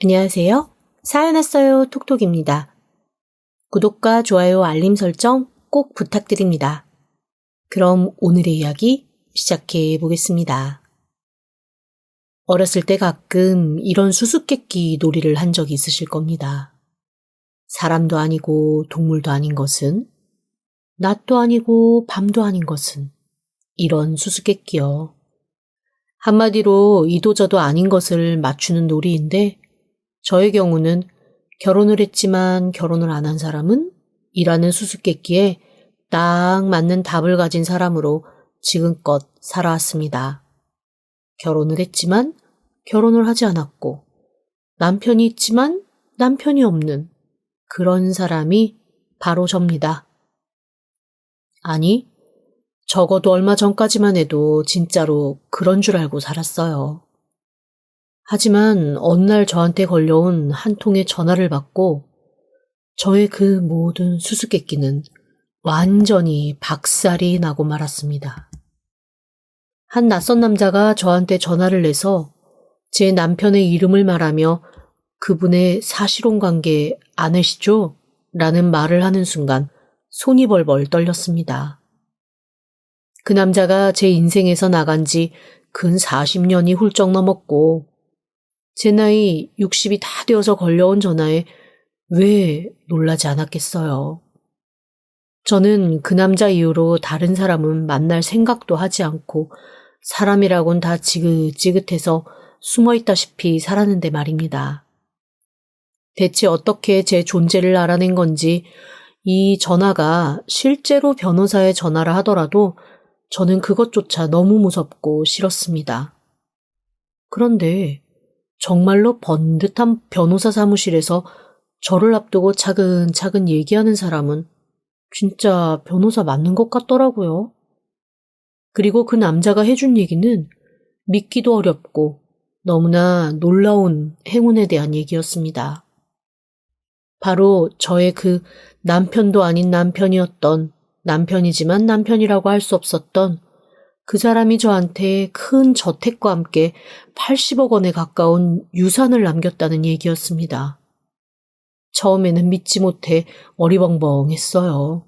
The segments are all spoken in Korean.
안녕하세요. 사연 왔어요 톡톡입니다. 구독과 좋아요 알림 설정 꼭 부탁드립니다. 그럼 오늘의 이야기 시작해 보겠습니다. 어렸을 때 가끔 이런 수수께끼 놀이를 한 적이 있으실 겁니다. 사람도 아니고 동물도 아닌 것은, 낮도 아니고 밤도 아닌 것은, 이런 수수께끼요. 한마디로 이도저도 아닌 것을 맞추는 놀이인데, 저의 경우는 결혼을 했지만 결혼을 안 한 사람은 이라는 수수께끼에 딱 맞는 답을 가진 사람으로 지금껏 살아왔습니다. 결혼을 했지만 결혼을 하지 않았고, 남편이 있지만 남편이 없는 그런 사람이 바로 접니다. 아니, 적어도 얼마 전까지만 해도 진짜로 그런 줄 알고 살았어요. 하지만 어느 날 저한테 걸려온 한 통의 전화를 받고 저의 그 모든 수수께끼는 완전히 박살이 나고 말았습니다. 한 낯선 남자가 저한테 전화를 내서 제 남편의 이름을 말하며 그분의 사실혼 관계 아내시죠? 라는 말을 하는 순간 손이 벌벌 떨렸습니다. 그 남자가 제 인생에서 나간 지 근 40년이 훌쩍 넘었고 제 나이 60이 다 되어서 걸려온 전화에 왜 놀라지 않았겠어요. 저는 그 남자 이후로 다른 사람은 만날 생각도 하지 않고 사람이라곤 다 지긋지긋해서 숨어있다시피 살았는데 말입니다. 대체 어떻게 제 존재를 알아낸 건지 이 전화가 실제로 변호사의 전화라 하더라도 저는 그것조차 너무 무섭고 싫었습니다. 그런데 정말로 번듯한 변호사 사무실에서 저를 앞두고 차근차근 얘기하는 사람은 진짜 변호사 맞는 것 같더라고요. 그리고 그 남자가 해준 얘기는 믿기도 어렵고 너무나 놀라운 행운에 대한 얘기였습니다. 바로 저의 그 남편도 아닌 남편이었던, 남편이지만 남편이라고 할 수 없었던 그 사람이 저한테 큰 저택과 함께 80억 원에 가까운 유산을 남겼다는 얘기였습니다. 처음에는 믿지 못해 어리벙벙했어요.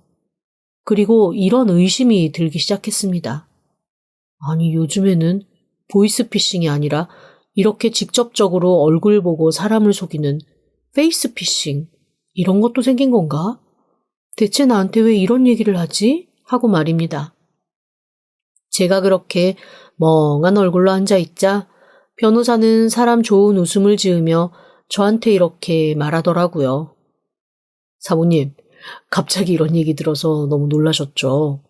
그리고 이런 의심이 들기 시작했습니다. 아니, 요즘에는 보이스피싱이 아니라 이렇게 직접적으로 얼굴 보고 사람을 속이는 페이스피싱, 이런 것도 생긴 건가? 대체 나한테 왜 이런 얘기를 하지? 하고 말입니다. 제가 그렇게 멍한 얼굴로 앉아있자 변호사는 사람 좋은 웃음을 지으며 저한테 이렇게 말하더라고요. 사모님, 갑자기 이런 얘기 들어서 너무 놀라셨죠?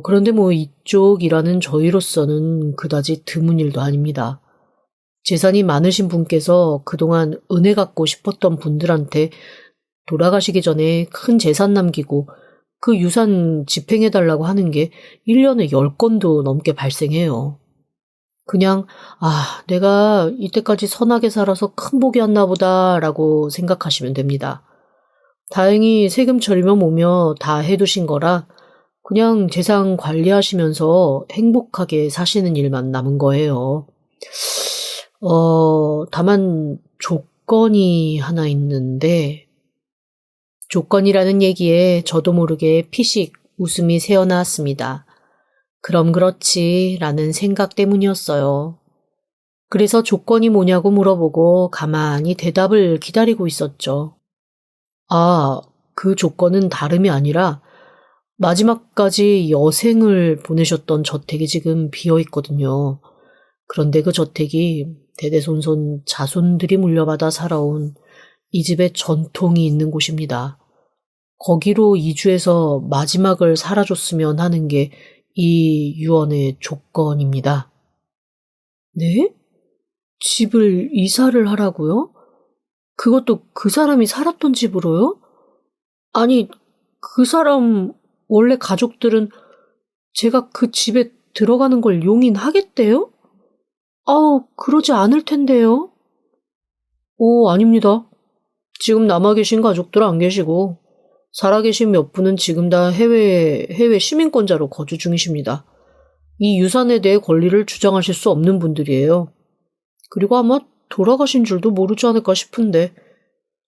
그런데 이쪽 일하는 저희로서는 그다지 드문 일도 아닙니다. 재산이 많으신 분께서 그동안 은혜 갚고 싶었던 분들한테 돌아가시기 전에 큰 재산 남기고 그 유산 집행해달라고 하는 게 1년에 10건도 넘게 발생해요. 그냥 내가 이때까지 선하게 살아서 큰 복이 왔나 보다라고 생각하시면 됩니다. 다행히 세금 처리만 오며 다 해두신 거라 그냥 재산 관리하시면서 행복하게 사시는 일만 남은 거예요. 다만 조건이 하나 있는데, 조건이라는 얘기에 저도 모르게 피식 웃음이 새어나왔습니다. 그럼 그렇지 라는 생각 때문이었어요. 그래서 조건이 뭐냐고 물어보고 가만히 대답을 기다리고 있었죠. 그 조건은 다름이 아니라 마지막까지 여생을 보내셨던 저택이 지금 비어있거든요. 그런데 그 저택이 대대손손 자손들이 물려받아 살아온 이 집의 전통이 있는 곳입니다. 거기로 이주해서 마지막을 살아줬으면 하는 게 이 유언의 조건입니다. 네? 집을 이사를 하라고요? 그것도 그 사람이 살았던 집으로요? 아니, 그 사람 원래 가족들은 제가 그 집에 들어가는 걸 용인하겠대요? 그러지 않을 텐데요. 아닙니다. 지금 남아 계신 가족들 안 계시고 살아계신 몇 분은 지금 다 해외 시민권자로 거주 중이십니다. 이 유산에 대해 권리를 주장하실 수 없는 분들이에요. 그리고 아마 돌아가신 줄도 모르지 않을까 싶은데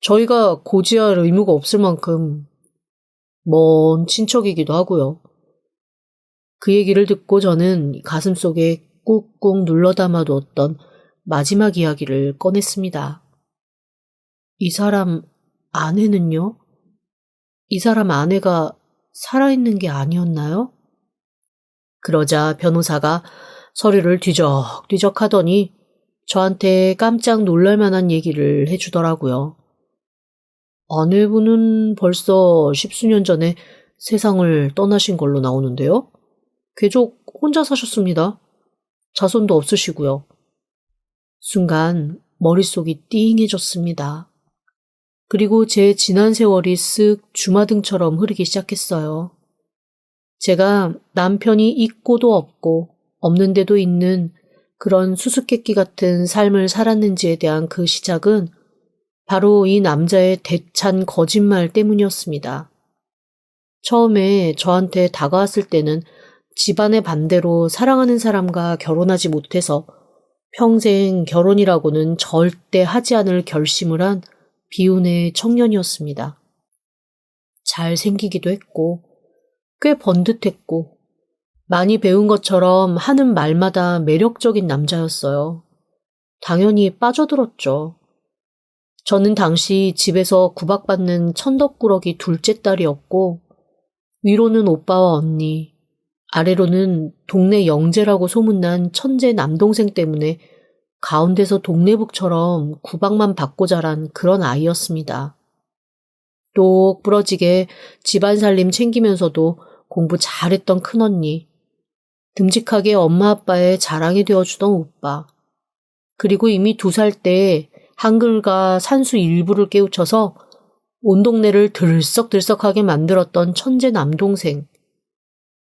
저희가 고지할 의무가 없을 만큼 먼 친척이기도 하고요. 그 얘기를 듣고 저는 가슴속에 꾹꾹 눌러 담아두었던 마지막 이야기를 꺼냈습니다. 이 사람 아내는요? 이 사람 아내가 살아있는 게 아니었나요? 그러자 변호사가 서류를 뒤적뒤적 하더니 저한테 깜짝 놀랄 만한 얘기를 해주더라고요. 아내분은 벌써 10수년 전에 세상을 떠나신 걸로 나오는데요. 계속 혼자 사셨습니다. 자손도 없으시고요. 순간 머릿속이 띵해졌습니다. 그리고 제 지난 세월이 쓱 주마등처럼 흐르기 시작했어요. 제가 남편이 있고도 없고 없는데도 있는 그런 수수께끼 같은 삶을 살았는지에 대한 그 시작은 바로 이 남자의 대찬 거짓말 때문이었습니다. 처음에 저한테 다가왔을 때는 집안의 반대로 사랑하는 사람과 결혼하지 못해서 평생 결혼이라고는 절대 하지 않을 결심을 한 비운의 청년이었습니다. 잘생기기도 했고 꽤 번듯했고 많이 배운 것처럼 하는 말마다 매력적인 남자였어요. 당연히 빠져들었죠. 저는 당시 집에서 구박받는 천덕꾸러기 둘째 딸이었고 위로는 오빠와 언니, 아래로는 동네 영재라고 소문난 천재 남동생 때문에 가운데서 동네북처럼 구박만 받고 자란 그런 아이였습니다. 똑 부러지게 집안 살림 챙기면서도 공부 잘했던 큰언니, 듬직하게 엄마 아빠의 자랑이 되어주던 오빠, 그리고 이미 2살 때 한글과 산수 일부를 깨우쳐서 온 동네를 들썩들썩하게 만들었던 천재 남동생.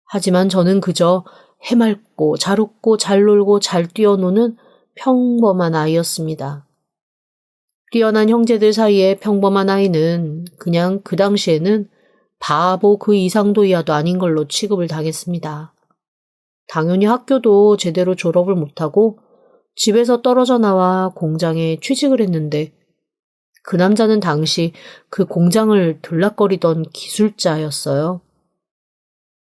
하지만 저는 그저 해맑고 잘 웃고 잘 놀고 잘 뛰어노는 평범한 아이였습니다. 뛰어난 형제들 사이에 평범한 아이는 그냥 그 당시에는 바보 그 이상도 이하도 아닌 걸로 취급을 당했습니다. 당연히 학교도 제대로 졸업을 못하고 집에서 떨어져 나와 공장에 취직을 했는데 그 남자는 당시 그 공장을 들락거리던 기술자였어요.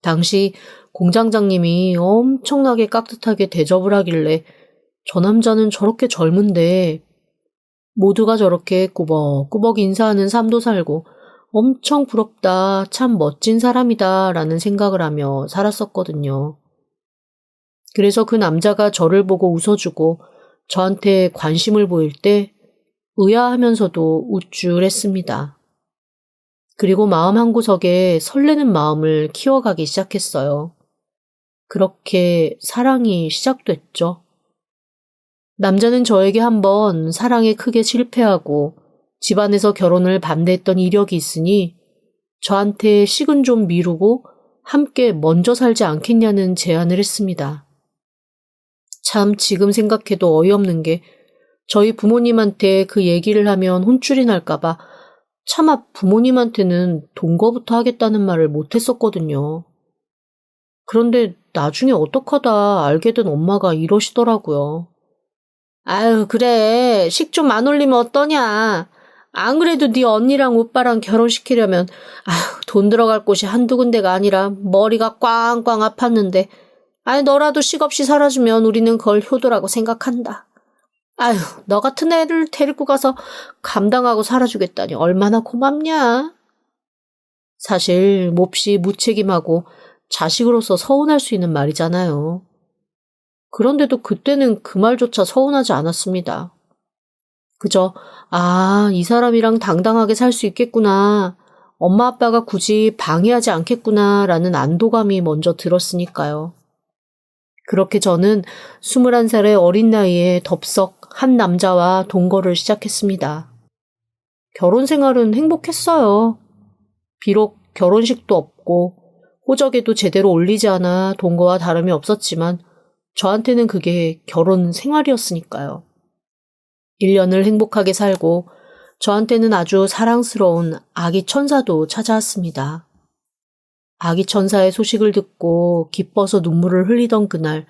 당시 공장장님이 엄청나게 깍듯하게 대접을 하길래 저 남자는 저렇게 젊은데 모두가 저렇게 꾸벅꾸벅 인사하는 삶도 살고 엄청 부럽다, 참 멋진 사람이다 라는 생각을 하며 살았었거든요. 그래서 그 남자가 저를 보고 웃어주고 저한테 관심을 보일 때 의아하면서도 우쭐했습니다. 그리고 마음 한구석에 설레는 마음을 키워가기 시작했어요. 그렇게 사랑이 시작됐죠. 남자는 저에게 한번 사랑에 크게 실패하고 집안에서 결혼을 반대했던 이력이 있으니 저한테 식은 좀 미루고 함께 먼저 살지 않겠냐는 제안을 했습니다. 참 지금 생각해도 어이없는 게 저희 부모님한테 그 얘기를 하면 혼쭐이 날까봐 차마 부모님한테는 동거부터 하겠다는 말을 못했었거든요. 그런데 나중에 어떡하다 알게 된 엄마가 이러시더라고요. 아유 그래 식 좀 안 올리면 어떠냐. 안 그래도 네 언니랑 오빠랑 결혼시키려면 아유 돈 들어갈 곳이 한두 군데가 아니라 머리가 꽝꽝 아팠는데 아니 너라도 식없이 살아주면 우리는 그걸 효도라고 생각한다. 아유 너 같은 애를 데리고 가서 감당하고 살아주겠다니 얼마나 고맙냐. 사실 몹시 무책임하고 자식으로서 서운할 수 있는 말이잖아요. 그런데도 그때는 그 말조차 서운하지 않았습니다. 그저 이 사람이랑 당당하게 살 수 있겠구나. 엄마 아빠가 굳이 방해하지 않겠구나라는 안도감이 먼저 들었으니까요. 그렇게 저는 21살의 어린 나이에 덥석 한 남자와 동거를 시작했습니다. 결혼 생활은 행복했어요. 비록 결혼식도 없고 호적에도 제대로 올리지 않아 동거와 다름이 없었지만 저한테는 그게 결혼 생활이었으니까요. 1년을 행복하게 살고 저한테는 아주 사랑스러운 아기 천사도 찾아왔습니다. 아기 천사의 소식을 듣고 기뻐서 눈물을 흘리던 그날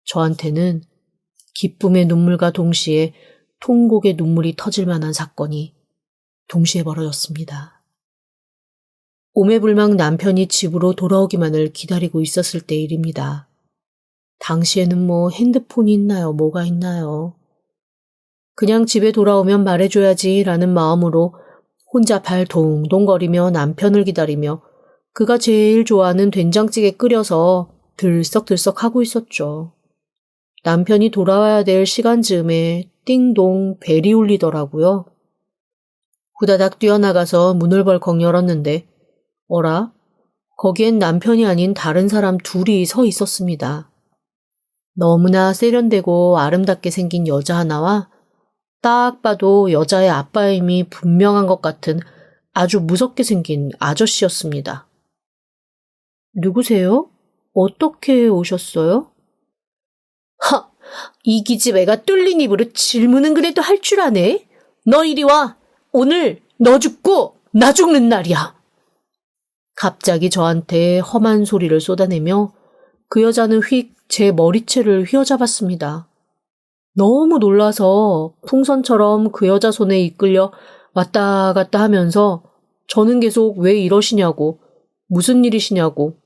저한테는 기쁨의 눈물과 동시에 통곡의 눈물이 터질 만한 사건이 동시에 벌어졌습니다. 오매불망 남편이 집으로 돌아오기만을 기다리고 있었을 때 일입니다. 당시에는 뭐 핸드폰이 있나요? 뭐가 있나요? 그냥 집에 돌아오면 말해줘야지라는 마음으로 혼자 발 동동거리며 남편을 기다리며 그가 제일 좋아하는 된장찌개 끓여서 들썩들썩 하고 있었죠. 남편이 돌아와야 될 시간쯤에 띵동 벨이 울리더라고요. 후다닥 뛰어나가서 문을 벌컥 열었는데 어라? 거기엔 남편이 아닌 다른 사람 둘이 서 있었습니다. 너무나 세련되고 아름답게 생긴 여자 하나와 딱 봐도 여자의 아빠임이 분명한 것 같은 아주 무섭게 생긴 아저씨였습니다. 누구세요? 어떻게 오셨어요? 하! 이 기집 애가 뚫린 입으로 질문은 그래도 할 줄 아네? 너 이리 와! 오늘 너 죽고 나 죽는 날이야! 갑자기 저한테 험한 소리를 쏟아내며 그 여자는 휙 제 머리채를 휘어잡았습니다. 너무 놀라서 풍선처럼 그 여자 손에 이끌려 왔다 갔다 하면서 저는 계속 왜 이러시냐고, 무슨 일이시냐고,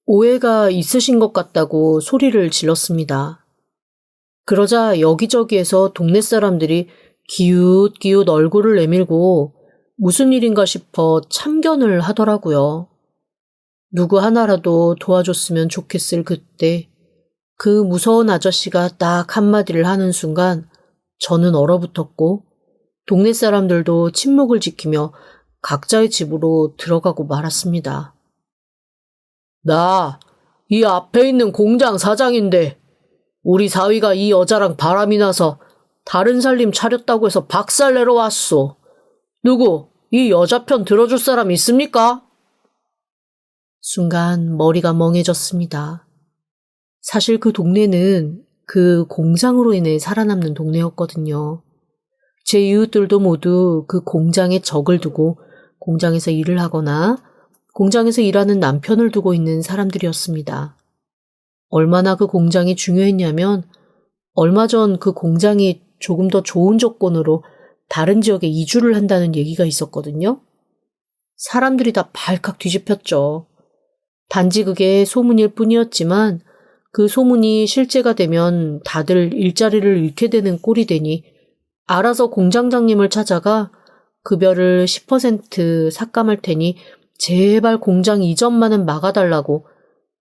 오해가 있으신 것 같다고 소리를 질렀습니다. 그러자 여기저기에서 동네 사람들이 기웃기웃 얼굴을 내밀고 무슨 일인가 싶어 참견을 하더라고요. 누구 하나라도 도와줬으면 좋겠을 그때 그 무서운 아저씨가 딱 한마디를 하는 순간 저는 얼어붙었고 동네 사람들도 침묵을 지키며 각자의 집으로 들어가고 말았습니다. 나 이 앞에 있는 공장 사장인데 우리 사위가 이 여자랑 바람이 나서 다른 살림 차렸다고 해서 박살내러 왔소. 누구 이 여자 편 들어줄 사람 있습니까? 순간 머리가 멍해졌습니다. 사실 그 동네는 그 공장으로 인해 살아남는 동네였거든요. 제 이웃들도 모두 그 공장에 적을 두고 공장에서 일을 하거나 공장에서 일하는 남편을 두고 있는 사람들이었습니다. 얼마나 그 공장이 중요했냐면 얼마 전 그 공장이 조금 더 좋은 조건으로 다른 지역에 이주를 한다는 얘기가 있었거든요. 사람들이 다 발칵 뒤집혔죠. 단지 그게 소문일 뿐이었지만 그 소문이 실제가 되면 다들 일자리를 잃게 되는 꼴이 되니 알아서 공장장님을 찾아가 급여를 10% 삭감할 테니 제발 공장 이전만은 막아달라고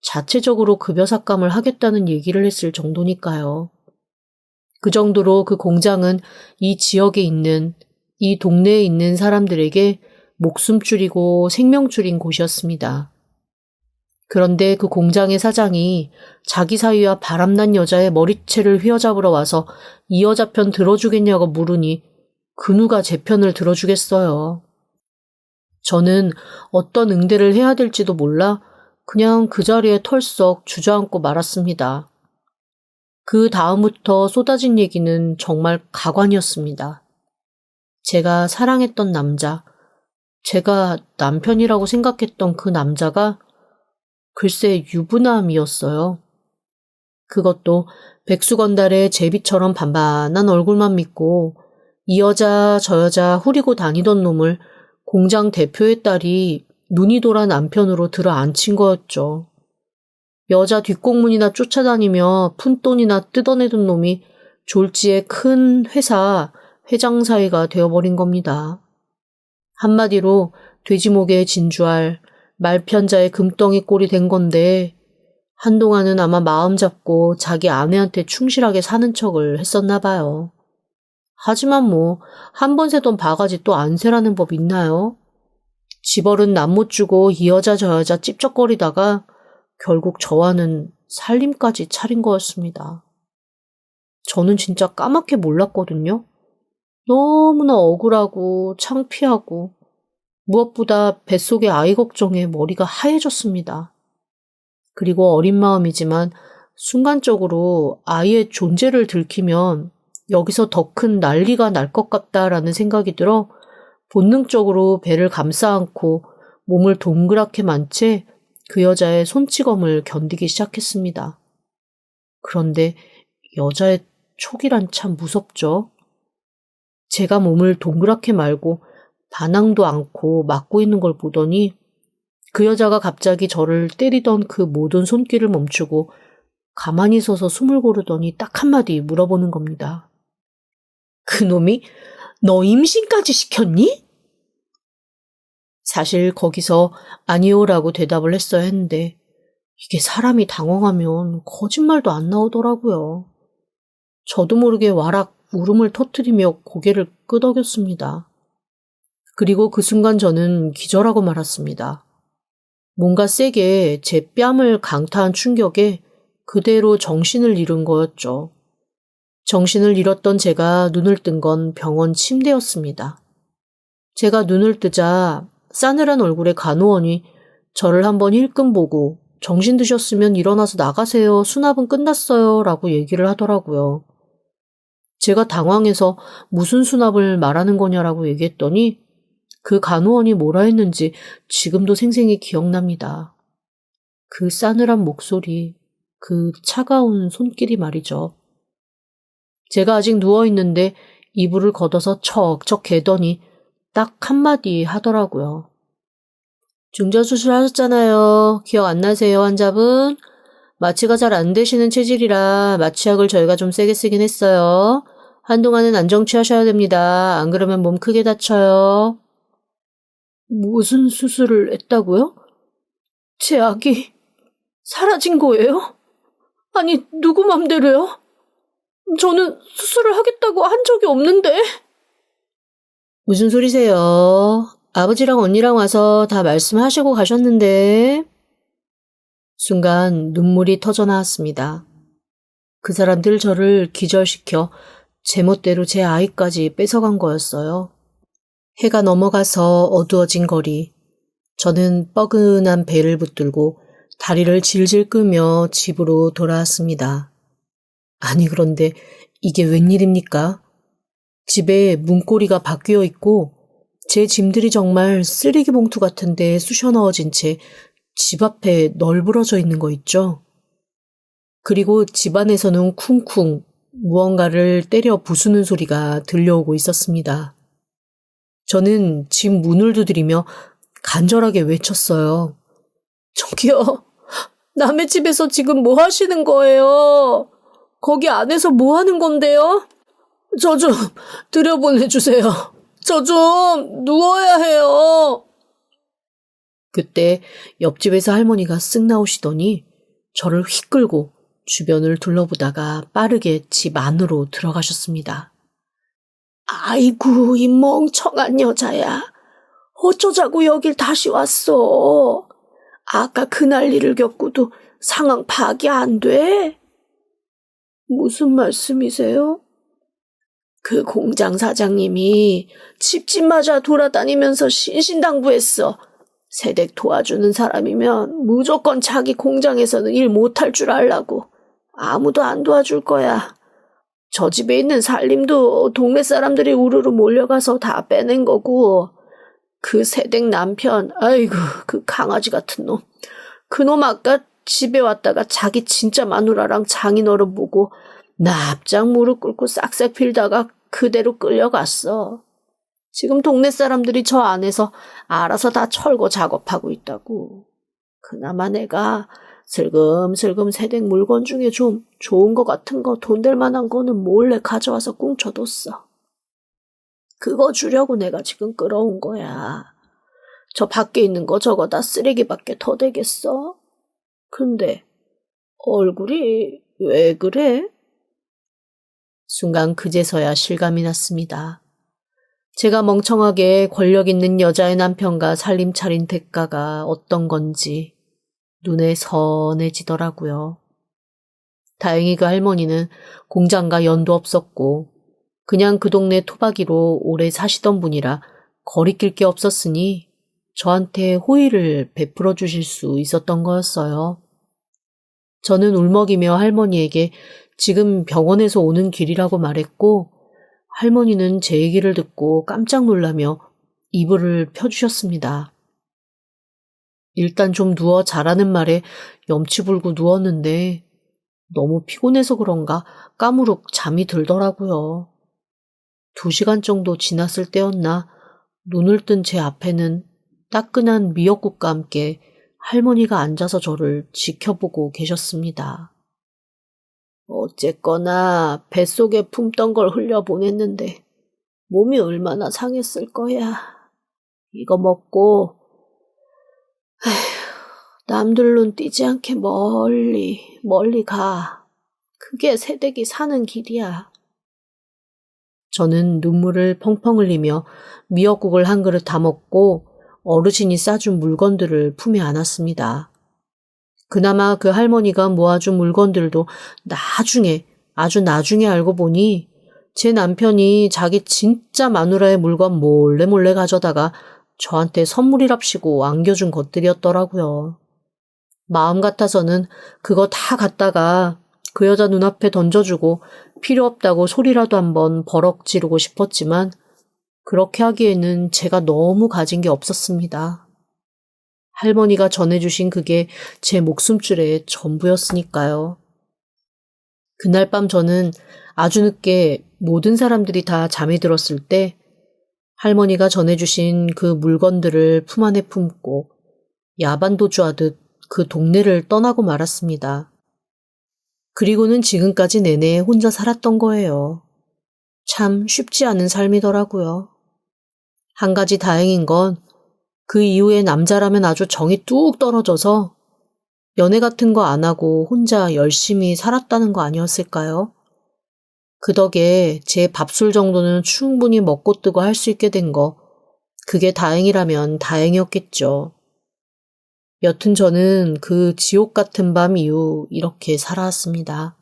자체적으로 급여 삭감을 하겠다는 얘기를 했을 정도니까요. 그 정도로 그 공장은 이 지역에 있는, 이 동네에 있는 사람들에게 목숨줄이고 생명줄인 곳이었습니다. 그런데 그 공장의 사장이 자기 사위와 바람난 여자의 머리채를 휘어잡으러 와서 이 여자 편 들어주겠냐고 물으니 그 누가 제 편을 들어주겠어요. 저는 어떤 응대를 해야 될지도 몰라 그냥 그 자리에 털썩 주저앉고 말았습니다. 그 다음부터 쏟아진 얘기는 정말 가관이었습니다. 제가 사랑했던 남자, 제가 남편이라고 생각했던 그 남자가 글쎄 유부남이었어요. 그것도 백수건달의 제비처럼 반반한 얼굴만 믿고 이 여자 저 여자 후리고 다니던 놈을 공장 대표의 딸이 눈이 돌아 남편으로 들어 앉힌 거였죠. 여자 뒷공문이나 쫓아다니며 푼돈이나 뜯어내던 놈이 졸지에 큰 회사 회장 사이가 되어버린 겁니다. 한마디로 돼지목에 진주알, 말편자의 금덩이 꼴이 된 건데 한동안은 아마 마음 잡고 자기 아내한테 충실하게 사는 척을 했었나 봐요. 하지만 뭐 한 번 세던 바가지 또 안 세라는 법 있나요? 집어른 남 못 주고 이 여자 저 여자 찝쩍거리다가 결국 저와는 살림까지 차린 거였습니다. 저는 진짜 까맣게 몰랐거든요. 너무나 억울하고 창피하고 무엇보다 뱃속의 아이 걱정에 머리가 하얘졌습니다. 그리고 어린 마음이지만 순간적으로 아이의 존재를 들키면 여기서 더 큰 난리가 날 것 같다라는 생각이 들어 본능적으로 배를 감싸 안고 몸을 동그랗게 만 채 그 여자의 손찌검을 견디기 시작했습니다. 그런데 여자의 촉이란 참 무섭죠. 제가 몸을 동그랗게 말고 반항도 않고 막고 있는 걸 보더니 그 여자가 갑자기 저를 때리던 그 모든 손길을 멈추고 가만히 서서 숨을 고르더니 딱 한마디 물어보는 겁니다. 그놈이 너 임신까지 시켰니? 사실 거기서 아니요라고 대답을 했어야 했는데 이게 사람이 당황하면 거짓말도 안 나오더라고요. 저도 모르게 와락 울음을 터뜨리며 고개를 끄덕였습니다. 그리고 그 순간 저는 기절하고 말았습니다. 뭔가 세게 제 뺨을 강타한 충격에 그대로 정신을 잃은 거였죠. 정신을 잃었던 제가 눈을 뜬 건 병원 침대였습니다. 제가 눈을 뜨자 싸늘한 얼굴의 간호원이 저를 한번 힐끔 보고 정신 드셨으면 일어나서 나가세요. 수납은 끝났어요. 라고 얘기를 하더라고요. 제가 당황해서 무슨 수납을 말하는 거냐라고 얘기했더니 그 간호원이 뭐라 했는지 지금도 생생히 기억납니다. 그 싸늘한 목소리, 그 차가운 손길이 말이죠. 제가 아직 누워있는데 이불을 걷어서 척척 개더니 딱 한마디 하더라고요. 중전수술 하셨잖아요. 기억 안 나세요, 환자분? 마취가 잘 안 되시는 체질이라 마취약을 저희가 좀 세게 쓰긴 했어요. 한동안은 안정 취하셔야 됩니다. 안 그러면 몸 크게 다쳐요. 무슨 수술을 했다고요? 제 아기 사라진 거예요? 아니, 누구 맘대로요? 저는 수술을 하겠다고 한 적이 없는데. 무슨 소리세요? 아버지랑 언니랑 와서 다 말씀하시고 가셨는데. 순간 눈물이 터져 나왔습니다. 그 사람들 저를 기절시켜 제멋대로 제 아이까지 뺏어간 거였어요. 해가 넘어가서 어두워진 거리. 저는 뻐근한 배를 붙들고 다리를 질질 끄며 집으로 돌아왔습니다. 아니 그런데 이게 웬일입니까? 집에 문고리가 바뀌어 있고 제 짐들이 정말 쓰레기 봉투 같은 데 쑤셔 넣어진 채 집 앞에 널브러져 있는 거 있죠? 그리고 집 안에서는 쿵쿵 무언가를 때려 부수는 소리가 들려오고 있었습니다. 저는 집 문을 두드리며 간절하게 외쳤어요. 저기요, 남의 집에서 지금 뭐 하시는 거예요? 거기 안에서 뭐 하는 건데요? 저 좀 들여보내주세요. 저 좀 누워야 해요. 그때 옆집에서 할머니가 쓱 나오시더니 저를 휙 끌고 주변을 둘러보다가 빠르게 집 안으로 들어가셨습니다. 아이고, 이 멍청한 여자야. 어쩌자고 여길 다시 왔어. 아까 그 난리를 겪고도 상황 파악이 안 돼? 무슨 말씀이세요? 그 공장 사장님이 집집마다 돌아다니면서 신신당부했어. 세댁 도와주는 사람이면 무조건 자기 공장에서는 일 못할 줄 알라고. 아무도 안 도와줄 거야. 저 집에 있는 살림도 동네 사람들이 우르르 몰려가서 다 빼낸 거고, 그 세댁 남편, 아이고 그 강아지 같은 놈. 그놈 아까 집에 왔다가 자기 진짜 마누라랑 장인어른 보고 납작 무릎 꿇고 싹싹 빌다가 그대로 끌려갔어. 지금 동네 사람들이 저 안에서 알아서 다 철거 작업하고 있다고. 그나마 내가 슬금슬금 세댁 물건 중에 좀 좋은 거 같은 거 돈 될 만한 거는 몰래 가져와서 꿍쳐뒀어. 그거 주려고 내가 지금 끌어온 거야. 저 밖에 있는 거 저거 다 쓰레기밖에 더 되겠어? 근데 얼굴이 왜 그래? 순간 그제서야 실감이 났습니다. 제가 멍청하게 권력 있는 여자의 남편과 살림 차린 대가가 어떤 건지 눈에 선해지더라고요. 다행히 그 할머니는 공장과 연도 없었고 그냥 그 동네 토박이로 오래 사시던 분이라 거리낄 게 없었으니 저한테 호의를 베풀어 주실 수 있었던 거였어요. 저는 울먹이며 할머니에게 지금 병원에서 오는 길이라고 말했고 할머니는 제 얘기를 듣고 깜짝 놀라며 이불을 펴주셨습니다. 일단 좀 누워 자라는 말에 염치 불고 누웠는데 너무 피곤해서 그런가 까무룩 잠이 들더라고요. 2시간 정도 지났을 때였나 눈을 뜬 제 앞에는 따끈한 미역국과 함께 할머니가 앉아서 저를 지켜보고 계셨습니다. 어쨌거나 뱃속에 품던 걸 흘려보냈는데 몸이 얼마나 상했을 거야. 이거 먹고 남들 눈 띄지 않게 멀리 가. 그게 새댁이 사는 길이야. 저는 눈물을 펑펑 흘리며 미역국을 한 그릇 다 먹고 어르신이 싸준 물건들을 품에 안았습니다. 그나마 그 할머니가 모아준 물건들도 아주 나중에 알고 보니 제 남편이 자기 진짜 마누라의 물건 몰래 가져다가 저한테 선물이랍시고 안겨준 것들이었더라고요. 마음 같아서는 그거 다 갖다가 그 여자 눈앞에 던져주고 필요 없다고 소리라도 한번 버럭 지르고 싶었지만 그렇게 하기에는 제가 너무 가진 게 없었습니다. 할머니가 전해주신 그게 제 목숨줄의 전부였으니까요. 그날 밤 저는 아주 늦게 모든 사람들이 다 잠이 들었을 때 할머니가 전해주신 그 물건들을 품 안에 품고 야반도주하듯 그 동네를 떠나고 말았습니다. 그리고는 지금까지 내내 혼자 살았던 거예요. 참 쉽지 않은 삶이더라고요. 한 가지 다행인 건 그 이후에 남자라면 아주 정이 뚝 떨어져서 연애 같은 거 안 하고 혼자 열심히 살았다는 거 아니었을까요? 그 덕에 제 밥술 정도는 충분히 먹고 뜨고 할 수 있게 된 거, 그게 다행이라면 다행이었겠죠. 여튼 저는 그 지옥 같은 밤 이후 이렇게 살아왔습니다.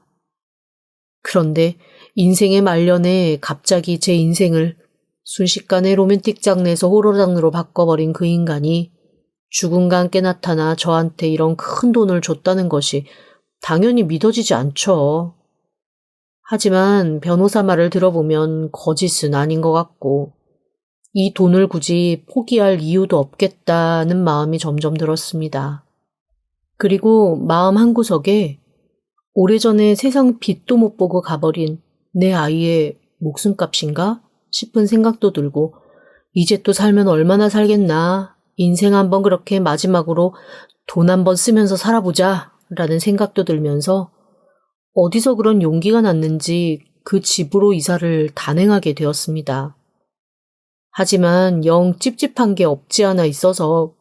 그런데 인생의 말년에 갑자기 제 인생을 순식간에 로맨틱 장르에서 호러 장르로 바꿔버린 그 인간이 죽음과 함께 나타나 저한테 이런 큰 돈을 줬다는 것이 당연히 믿어지지 않죠. 하지만 변호사 말을 들어보면 거짓은 아닌 것 같고 이 돈을 굳이 포기할 이유도 없겠다는 마음이 점점 들었습니다. 그리고 마음 한구석에 오래전에 세상 빛도 못 보고 가버린 내 아이의 목숨값인가 싶은 생각도 들고 이제 또 살면 얼마나 살겠나, 인생 한번 그렇게 마지막으로 돈 한번 쓰면서 살아보자 라는 생각도 들면서 어디서 그런 용기가 났는지 그 집으로 이사를 단행하게 되었습니다. 하지만 영 찝찝한 게 없지 않아 있어서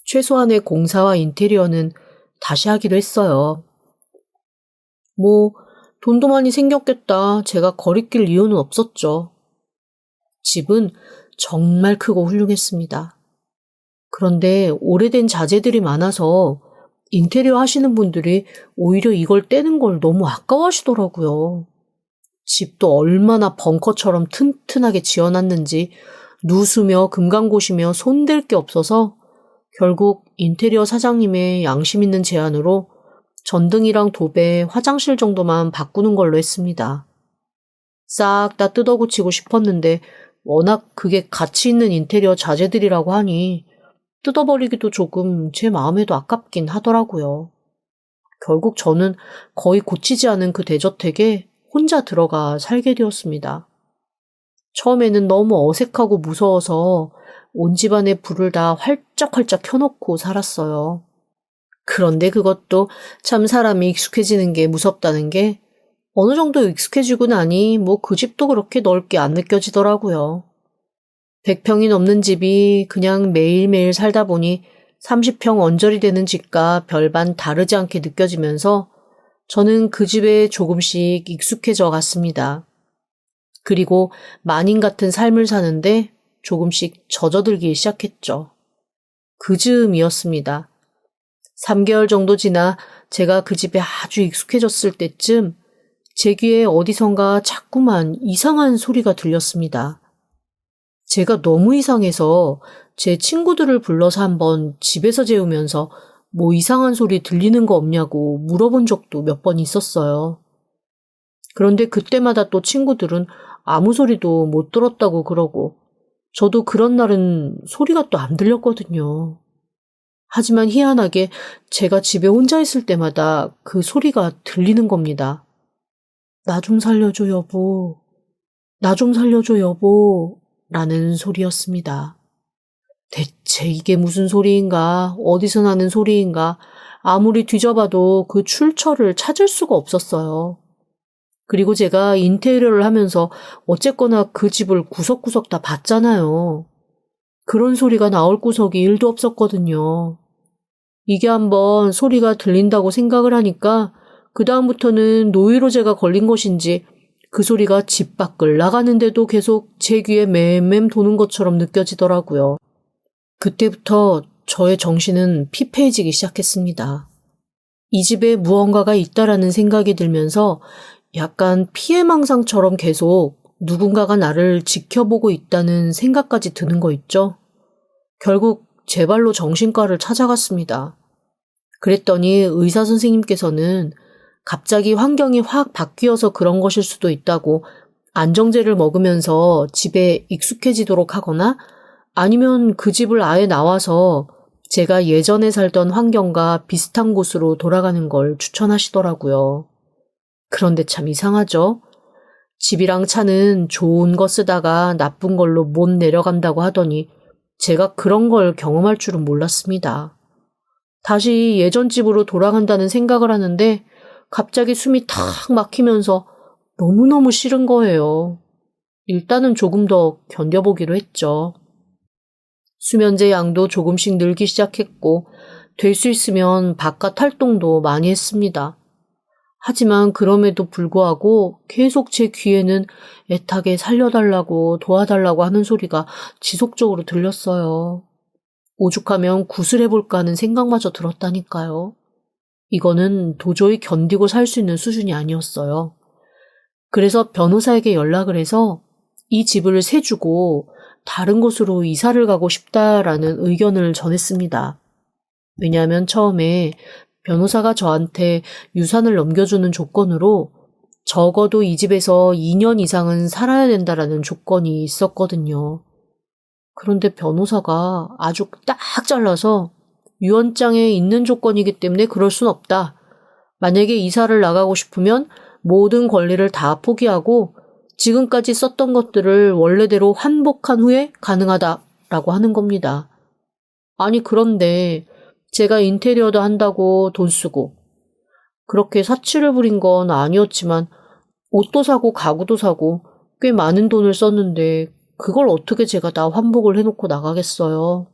최소한의 공사와 인테리어는 다시 하기로 했어요. 돈도 많이 생겼겠다. 제가 거리낄 이유는 없었죠. 집은 정말 크고 훌륭했습니다. 그런데 오래된 자재들이 많아서 인테리어 하시는 분들이 오히려 이걸 떼는 걸 너무 아까워하시더라고요. 집도 얼마나 벙커처럼 튼튼하게 지어놨는지 누수며 금강곳이며 손댈 게 없어서 결국 인테리어 사장님의 양심 있는 제안으로 전등이랑 도배, 화장실 정도만 바꾸는 걸로 했습니다. 싹 다 뜯어고치고 싶었는데 워낙 그게 가치 있는 인테리어 자재들이라고 하니 뜯어버리기도 조금 제 마음에도 아깝긴 하더라고요. 결국 저는 거의 고치지 않은 그 대저택에 혼자 들어가 살게 되었습니다. 처음에는 너무 어색하고 무서워서 온 집안의 불을 다 활짝활짝 켜놓고 살았어요. 그런데 그것도 참 사람이 익숙해지는 게 무섭다는 게 어느 정도 익숙해지고 나니 그 집도 그렇게 넓게 안 느껴지더라고요. 100평이 넘는 집이 그냥 매일매일 살다 보니 30평 언저리 되는 집과 별반 다르지 않게 느껴지면서 저는 그 집에 조금씩 익숙해져 갔습니다. 그리고 만인 같은 삶을 사는데 조금씩 젖어들기 시작했죠. 그 즈음이었습니다. 3개월 정도 지나 제가 그 집에 아주 익숙해졌을 때쯤 제 귀에 어디선가 자꾸만 이상한 소리가 들렸습니다. 제가 너무 이상해서 제 친구들을 불러서 한번 집에서 재우면서 이상한 소리 들리는 거 없냐고 물어본 적도 몇 번 있었어요. 그런데 그때마다 또 친구들은 아무 소리도 못 들었다고 그러고 저도 그런 날은 소리가 또 안 들렸거든요. 하지만 희한하게 제가 집에 혼자 있을 때마다 그 소리가 들리는 겁니다. 나 좀 살려줘, 여보. 나 좀 살려줘 여보 라는 소리였습니다. 대체 이게 무슨 소리인가? 어디서 나는 소리인가? 아무리 뒤져봐도 그 출처를 찾을 수가 없었어요. 그리고 제가 인테리어를 하면서 어쨌거나 그 집을 구석구석 다 봤잖아요. 그런 소리가 나올 구석이 1도 없었거든요. 이게 한번 소리가 들린다고 생각을 하니까 그다음부터는 노이로제가 걸린 것인지 그 소리가 집 밖을 나가는데도 계속 제 귀에 맴맴 도는 것처럼 느껴지더라고요. 그때부터 저의 정신은 피폐해지기 시작했습니다. 이 집에 무언가가 있다라는 생각이 들면서 약간 피해망상처럼 계속 누군가가 나를 지켜보고 있다는 생각까지 드는 거 있죠? 결국 제 발로 정신과를 찾아갔습니다. 그랬더니 의사 선생님께서는 갑자기 환경이 확 바뀌어서 그런 것일 수도 있다고 안정제를 먹으면서 집에 익숙해지도록 하거나 아니면 그 집을 아예 나와서 제가 예전에 살던 환경과 비슷한 곳으로 돌아가는 걸 추천하시더라고요. 그런데 참 이상하죠? 집이랑 차는 좋은 거 쓰다가 나쁜 걸로 못 내려간다고 하더니 제가 그런 걸 경험할 줄은 몰랐습니다. 다시 예전 집으로 돌아간다는 생각을 하는데 갑자기 숨이 탁 막히면서 너무너무 싫은 거예요. 일단은 조금 더 견뎌보기로 했죠. 수면제 양도 조금씩 늘기 시작했고 될 수 있으면 바깥 활동도 많이 했습니다. 하지만 그럼에도 불구하고 계속 제 귀에는 애타게 살려달라고 도와달라고 하는 소리가 지속적으로 들렸어요. 오죽하면 구슬해볼까 하는 생각마저 들었다니까요. 이거는 도저히 견디고 살 수 있는 수준이 아니었어요. 그래서 변호사에게 연락을 해서 이 집을 세주고 다른 곳으로 이사를 가고 싶다라는 의견을 전했습니다. 왜냐하면 처음에 변호사가 저한테 유산을 넘겨주는 조건으로 적어도 이 집에서 2년 이상은 살아야 된다라는 조건이 있었거든요. 그런데 변호사가 아주 딱 잘라서 유언장에 있는 조건이기 때문에 그럴 순 없다. 만약에 이사를 나가고 싶으면 모든 권리를 다 포기하고 지금까지 썼던 것들을 원래대로 환복한 후에 가능하다라고 하는 겁니다. 아니 그런데 제가 인테리어도 한다고 돈 쓰고 그렇게 사치를 부린 건 아니었지만 옷도 사고 가구도 사고 꽤 많은 돈을 썼는데 그걸 어떻게 제가 다 환복을 해놓고 나가겠어요.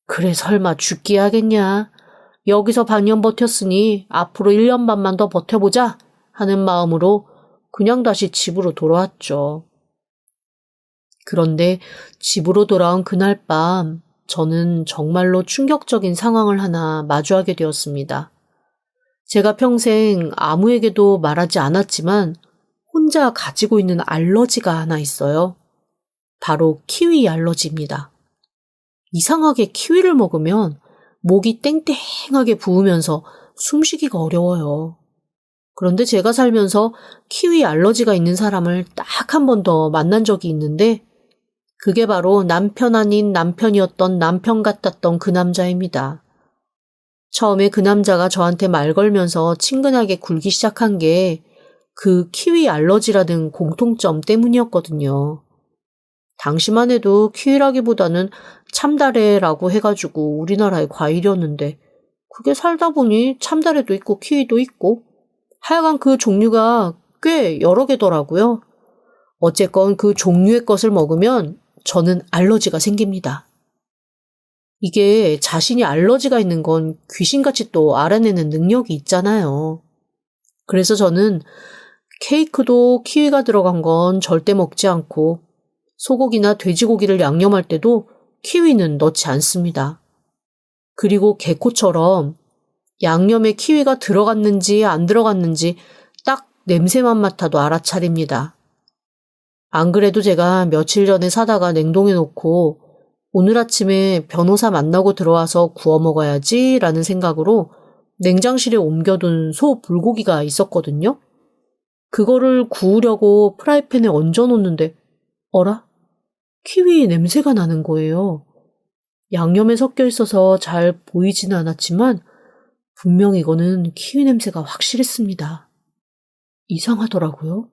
그래 설마 죽기 하겠냐. 여기서 반년 버텼으니 앞으로 1년 반만 더 버텨보자 하는 마음으로 그냥 다시 집으로 돌아왔죠. 그런데 집으로 돌아온 그날 밤 저는 정말로 충격적인 상황을 하나 마주하게 되었습니다. 제가 평생 아무에게도 말하지 않았지만 혼자 가지고 있는 알러지가 하나 있어요. 바로 키위 알러지입니다. 이상하게 키위를 먹으면 목이 땡땡하게 부으면서 숨쉬기가 어려워요. 그런데 제가 살면서 키위 알러지가 있는 사람을 딱 한 번 더 만난 적이 있는데 그게 바로 남편 아닌 남편이었던 남편 같았던 그 남자입니다. 처음에 그 남자가 저한테 말 걸면서 친근하게 굴기 시작한 게 그 키위 알러지라는 공통점 때문이었거든요. 당시만 해도 키위라기보다는 참다래라고 해가지고 우리나라의 과일이었는데 그게 살다 보니 참다래도 있고 키위도 있고 하여간 그 종류가 꽤 여러 개더라고요. 어쨌건 그 종류의 것을 먹으면 저는 알러지가 생깁니다. 이게 자신이 알러지가 있는 건 귀신같이 또 알아내는 능력이 있잖아요. 그래서 저는 케이크도 키위가 들어간 건 절대 먹지 않고 소고기나 돼지고기를 양념할 때도 키위는 넣지 않습니다. 그리고 개코처럼 양념에 키위가 들어갔는지 안 들어갔는지 딱 냄새만 맡아도 알아차립니다. 안 그래도 제가 며칠 전에 사다가 냉동해 놓고 오늘 아침에 변호사 만나고 들어와서 구워 먹어야지 라는 생각으로 냉장실에 옮겨둔 소 불고기가 있었거든요. 그거를 구우려고 프라이팬에 얹어 놓는데 어라? 키위 냄새가 나는 거예요. 양념에 섞여 있어서 잘 보이지는 않았지만 분명 이거는 키위 냄새가 확실했습니다. 이상하더라고요.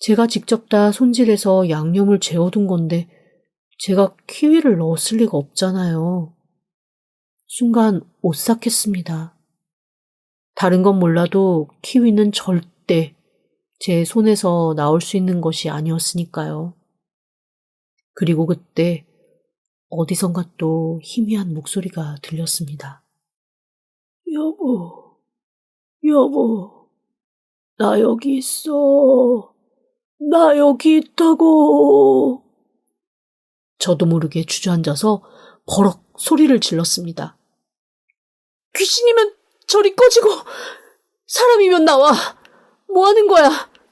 제가 직접 다 손질해서 양념을 재워둔 건데 제가 키위를 넣었을 리가 없잖아요. 순간 오싹했습니다. 다른 건 몰라도 키위는 절대 제 손에서 나올 수 있는 것이 아니었으니까요. 그리고 그때 어디선가 또 희미한 목소리가 들렸습니다. 여보, 나 여기 있어. 나 여기 있다고. 저도 모르게 주저앉아서 버럭 소리를 질렀습니다. 귀신이면 저리 꺼지고 사람이면 나와. 뭐 하는 거야?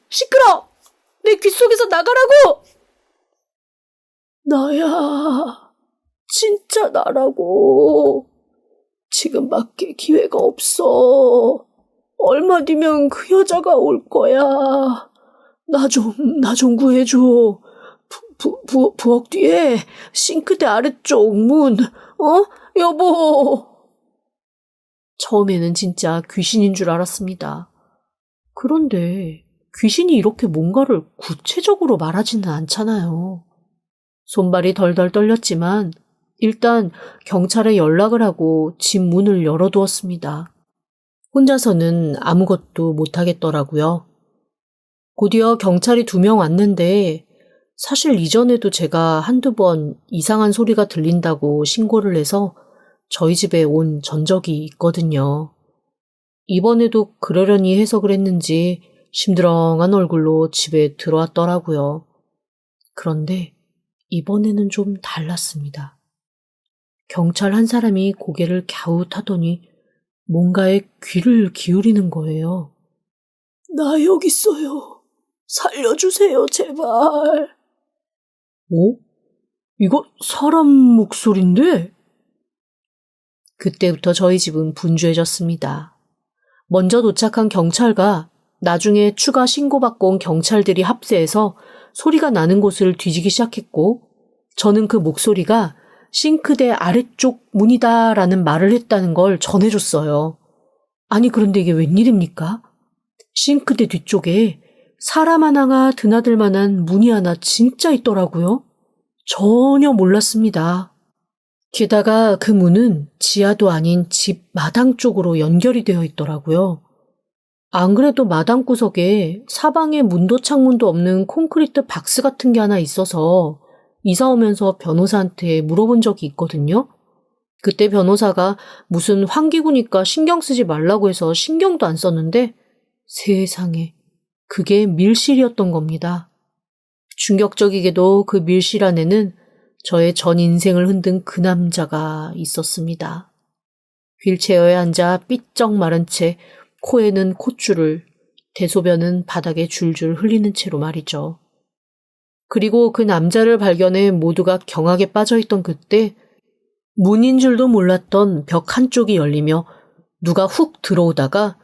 시끄러! 내 귀 속에서 나가라고! 나야. 진짜 나라고. 지금밖에 기회가 없어. 얼마 뒤면 그 여자가 올 거야. 나 좀 구해줘. 부엌 뒤에 싱크대 아래쪽 문, 여보. 처음에는 진짜 귀신인 줄 알았습니다. 그런데 귀신이 이렇게 뭔가를 구체적으로 말하지는 않잖아요. 손발이 덜덜 떨렸지만 일단 경찰에 연락을 하고 집 문을 열어두었습니다. 혼자서는 아무것도 못하겠더라고요. 곧이어 경찰이 2명 왔는데 사실 이전에도 제가 한두 번 이상한 소리가 들린다고 신고를 해서 저희 집에 온 전적이 있거든요. 이번에도 그러려니 해서 그랬는지 심드렁한 얼굴로 집에 들어왔더라고요. 그런데 이번에는 좀 달랐습니다. 경찰 한 사람이 고개를 갸웃하더니 뭔가에 귀를 기울이는 거예요. 나 여기 있어요. 살려주세요, 제발. 이거 사람 목소린데? 그때부터 저희 집은 분주해졌습니다. 먼저 도착한 경찰과 나중에 추가 신고받고 온 경찰들이 합세해서 소리가 나는 곳을 뒤지기 시작했고 저는 그 목소리가 싱크대 아래쪽 문이다라는 말을 했다는 걸 전해줬어요. 아니 그런데 이게 웬일입니까? 싱크대 뒤쪽에 사람 하나가 드나들 만한 문이 하나 진짜 있더라고요. 전혀 몰랐습니다. 게다가 그 문은 지하도 아닌 집 마당 쪽으로 연결이 되어 있더라고요. 안 그래도 마당 구석에 사방에 문도 창문도 없는 콘크리트 박스 같은 게 하나 있어서 이사 오면서 변호사한테 물어본 적이 있거든요. 그때 변호사가 무슨 환기구니까 신경 쓰지 말라고 해서 신경도 안 썼는데 세상에 그게 밀실이었던 겁니다. 충격적이게도 그 밀실 안에는 저의 전 인생을 흔든 그 남자가 있었습니다. 휠체어에 앉아 삐쩍 마른 채 코에는 콧줄을, 대소변은 바닥에 줄줄 흘리는 채로 말이죠. 그리고 그 남자를 발견해 모두가 경악에 빠져있던 그때 문인 줄도 몰랐던 벽 한쪽이 열리며 누가 훅 들어오다가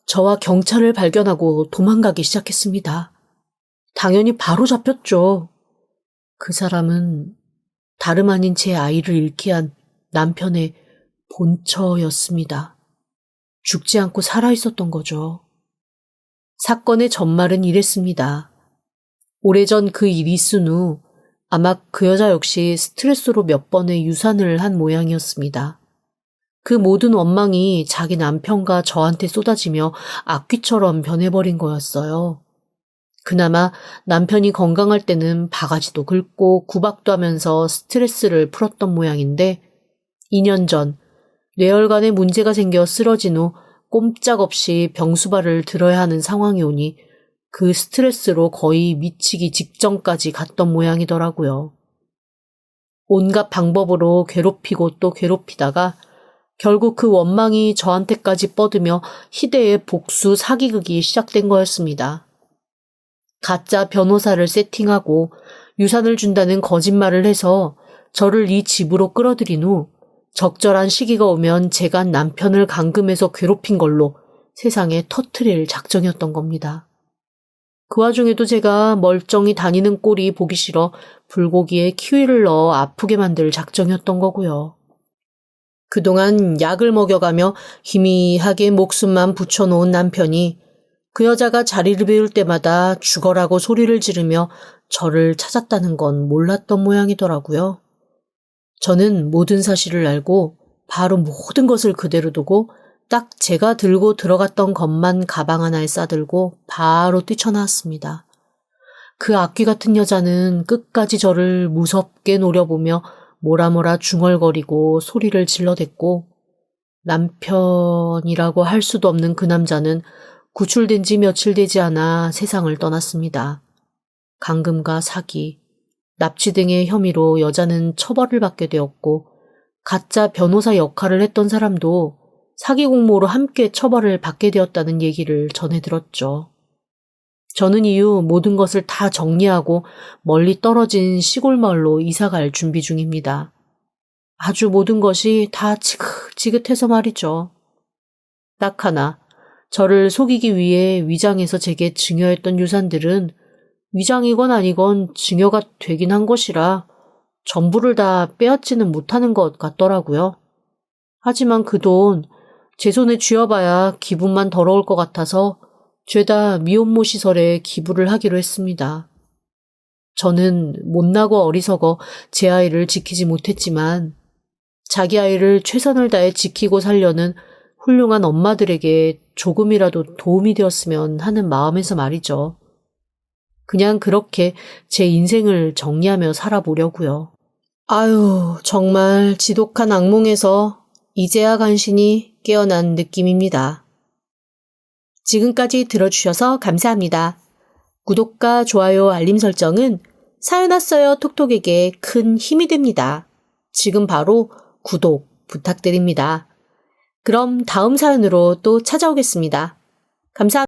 저와 경찰을 발견하고 도망가기 시작했습니다. 당연히 바로 잡혔죠. 그 사람은 다름 아닌 제 아이를 잃게 한 남편의 본처였습니다. 죽지 않고 살아있었던 거죠. 사건의 전말은 이랬습니다. 오래전 그 일이 있은 후 아마 그 여자 역시 스트레스로 몇 번의 유산을 한 모양이었습니다. 그 모든 원망이 자기 남편과 저한테 쏟아지며 악귀처럼 변해버린 거였어요. 그나마 남편이 건강할 때는 바가지도 긁고 구박도 하면서 스트레스를 풀었던 모양인데 2년 전 뇌혈관에 문제가 생겨 쓰러진 후 꼼짝없이 병수발을 들어야 하는 상황이 오니 그 스트레스로 거의 미치기 직전까지 갔던 모양이더라고요. 온갖 방법으로 괴롭히고 또 괴롭히다가 결국 그 원망이 저한테까지 뻗으며 희대의 복수 사기극이 시작된 거였습니다. 가짜 변호사를 세팅하고 유산을 준다는 거짓말을 해서 저를 이 집으로 끌어들인 후 적절한 시기가 오면 제가 남편을 감금해서 괴롭힌 걸로 세상에 터트릴 작정이었던 겁니다. 그 와중에도 제가 멀쩡히 다니는 꼴이 보기 싫어 불고기에 키위를 넣어 아프게 만들 작정이었던 거고요. 그동안 약을 먹여가며 희미하게 목숨만 붙여놓은 남편이 그 여자가 자리를 비울 때마다 죽어라고 소리를 지르며 저를 찾았다는 건 몰랐던 모양이더라고요. 저는 모든 사실을 알고 바로 모든 것을 그대로 두고 딱 제가 들고 들어갔던 것만 가방 하나에 싸들고 바로 뛰쳐나왔습니다. 그 악귀 같은 여자는 끝까지 저를 무섭게 노려보며 뭐라 중얼거리고 소리를 질러댔고 남편이라고 할 수도 없는 그 남자는 구출된 지 며칠 되지 않아 세상을 떠났습니다. 감금과 사기, 납치 등의 혐의로 여자는 처벌을 받게 되었고 가짜 변호사 역할을 했던 사람도 사기 공모로 함께 처벌을 받게 되었다는 얘기를 전해 들었죠. 저는 이후 모든 것을 다 정리하고 멀리 떨어진 시골 마을로 이사갈 준비 중입니다. 아주 모든 것이 다 지긋지긋해서 말이죠. 딱 하나, 저를 속이기 위해 위장해서 제게 증여했던 유산들은 위장이건 아니건 증여가 되긴 한 것이라 전부를 다 빼앗지는 못하는 것 같더라고요. 하지만 그 돈 제 손에 쥐어봐야 기분만 더러울 것 같아서 죄다 미혼모 시설에 기부를 하기로 했습니다. 저는 못나고 어리석어 제 아이를 지키지 못했지만 자기 아이를 최선을 다해 지키고 살려는 훌륭한 엄마들에게 조금이라도 도움이 되었으면 하는 마음에서 말이죠. 그냥 그렇게 제 인생을 정리하며 살아보려고요. 아유, 정말 지독한 악몽에서 이제야 간신히 깨어난 느낌입니다. 지금까지 들어주셔서 감사합니다. 구독과 좋아요, 알림 설정은 사연 왔어요 톡톡에게 큰 힘이 됩니다. 지금 바로 구독 부탁드립니다. 그럼 다음 사연으로 또 찾아오겠습니다. 감사합니다.